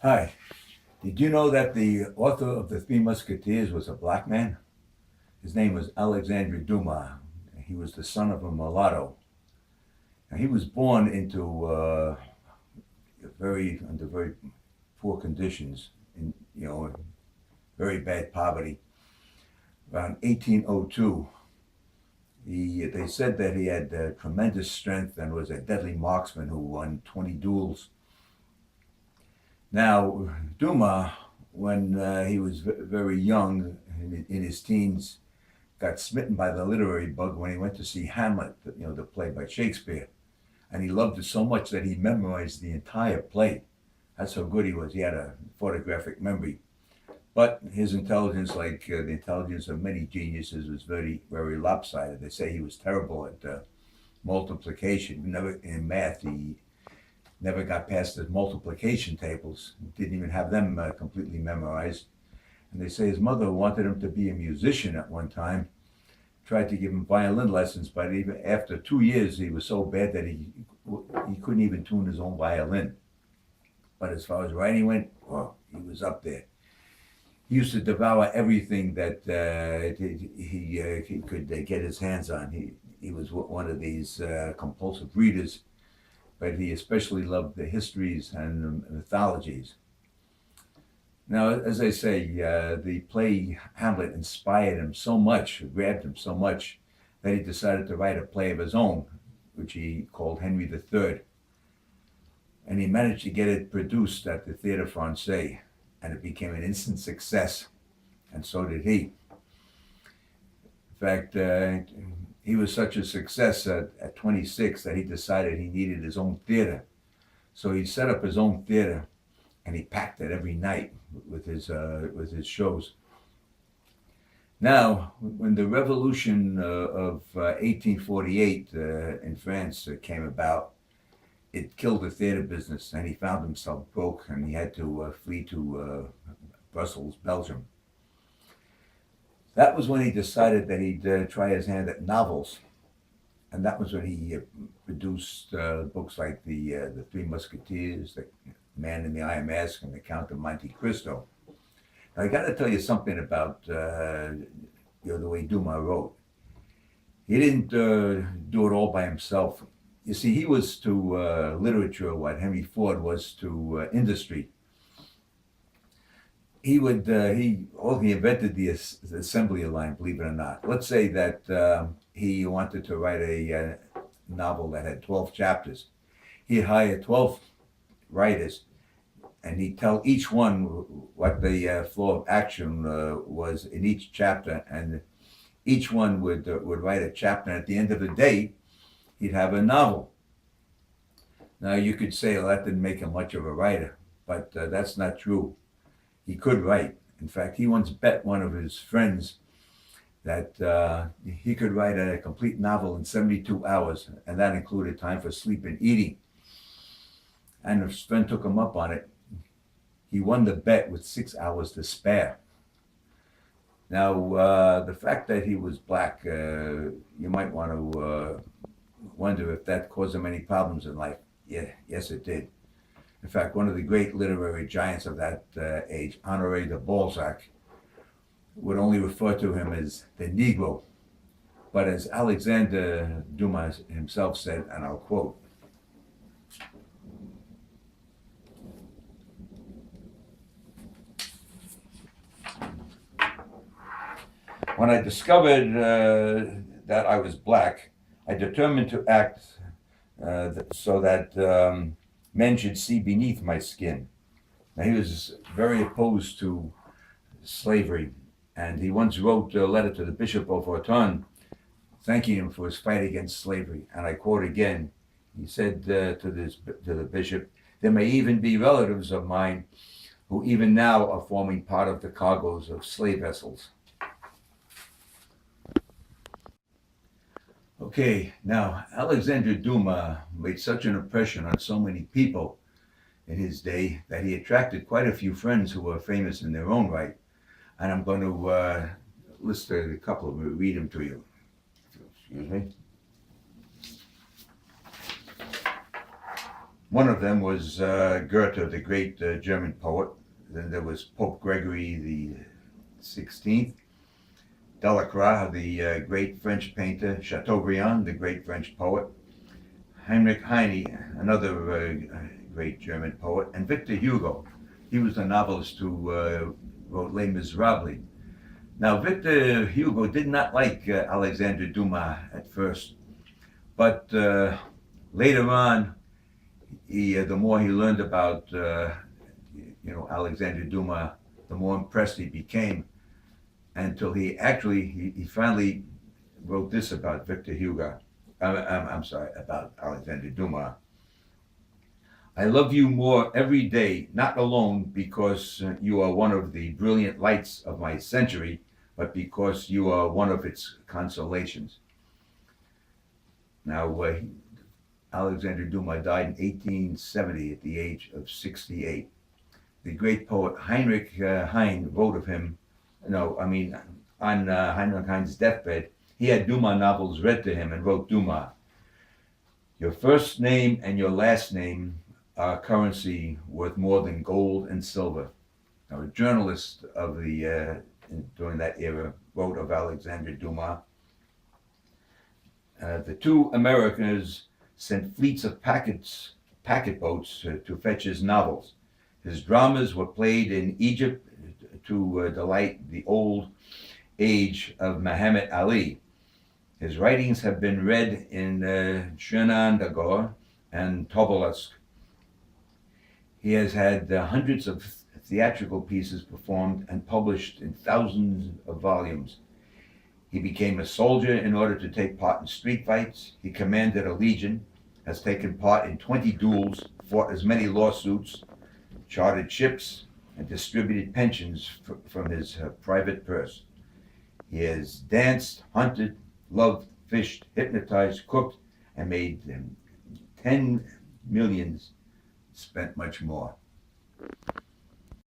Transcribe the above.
Hi. Did you know that the author of the Three Musketeers was a black man? His name was Alexandre Dumas. He was the son of a mulatto. Now, he was born into under very poor conditions, in very bad poverty. Around 1802, they said that he had tremendous strength and was a deadly marksman who won 20 duels. Now, Dumas, when he was very young, in his teens, got smitten by the literary bug when he went to see Hamlet, the play by Shakespeare. And he loved it so much that he memorized the entire play. That's how good he was. He had a photographic memory. But his intelligence, like the intelligence of many geniuses, was very, very lopsided. They say he was terrible at multiplication. Never in math, he never got past the multiplication tables. Didn't even have them completely memorized. And they say his mother wanted him to be a musician at one time, tried to give him violin lessons, but even after 2 years, he was so bad that he couldn't even tune his own violin. But as far as writing went, oh, he was up there. He used to devour everything that he could get his hands on. He was one of these compulsive readers, but he especially loved the histories and the mythologies. Now, as I say, the play Hamlet inspired him so much, grabbed him so much, that he decided to write a play of his own, which he called Henry III. And he managed to get it produced at the Théâtre Français, and it became an instant success, and so did he. In fact, he was such a success at 26 that he decided he needed his own theater. So he set up his own theater, and he packed it every night with his shows. Now, when the revolution of 1848 in France came about, it killed the theater business, and he found himself broke, and he had to flee to Brussels, Belgium. That was when he decided that he'd try his hand at novels, and that was when he produced books like the Three Musketeers, the Man in the Iron Mask, and the Count of Monte Cristo. Now, I got to tell you something about the way Dumas wrote. He didn't do it all by himself. You see, he was to literature what Henry Ford was to industry. He invented the assembly line, believe it or not. Let's say that he wanted to write a novel that had 12 chapters. He'd hire 12 writers, and he'd tell each one what the flow of action was in each chapter, and each one would write a chapter, and at the end of the day, he'd have a novel. Now, you could say, well, that didn't make him much of a writer, but that's not true. He could write. In fact, he once bet one of his friends that he could write a complete novel in 72 hours, and that included time for sleep and eating. And his friend took him up on it. He won the bet with 6 hours to spare. Now, the fact that he was black, you might want to wonder if that caused him any problems in life. Yeah, yes, it did. In fact, one of the great literary giants of that age, Honoré de Balzac, would only refer to him as the Negro. But as Alexander Dumas himself said, and I'll quote, "When I discovered that I was black, I determined to act so that men should see beneath my skin." Now, he was very opposed to slavery, and he once wrote a letter to the Bishop of Autun thanking him for his fight against slavery. And I quote again, he said to the bishop, "There may even be relatives of mine who even now are forming part of the cargoes of slave vessels." Okay, now Alexandre Dumas made such an impression on so many people in his day that he attracted quite a few friends who were famous in their own right. And I'm going to list a couple of them, read them to you. Excuse me. One of them was Goethe, the great German poet. Then there was Pope Gregory the 16th, Delacroix, the great French painter, Chateaubriand, the great French poet, Heinrich Heine, another great German poet, and Victor Hugo. He was the novelist who wrote Les Miserables. Now, Victor Hugo did not like Alexandre Dumas at first, but later on, the more he learned about Alexandre Dumas, the more impressed he became, until he finally wrote this about Victor Hugo. I'm sorry, about Alexandre Dumas. I love you more every day, not alone because you are one of the brilliant lights of my century, but because you are one of its consolations. Now, Alexandre Dumas died in 1870 at the age of 68. The great poet Heinrich Heine wrote of him, on Heinrich Heine's deathbed, he had Dumas novels read to him and wrote Dumas, your first name and your last name are currency worth more than gold and silver. Now, a journalist of during that era wrote of Alexandre Dumas, the two Americans sent fleets of packet boats to fetch his novels. His dramas were played in Egypt to delight the old age of Muhammad Ali. His writings have been read in Chernandagor and Tobolsk. He has had hundreds of theatrical pieces performed and published in thousands of volumes. He became a soldier in order to take part in street fights. He commanded a legion, has taken part in 20 duels, fought as many lawsuits, chartered ships, and distributed pensions from his private purse. He has danced, hunted, loved, fished, hypnotized, cooked, and made 10 millions, spent much more.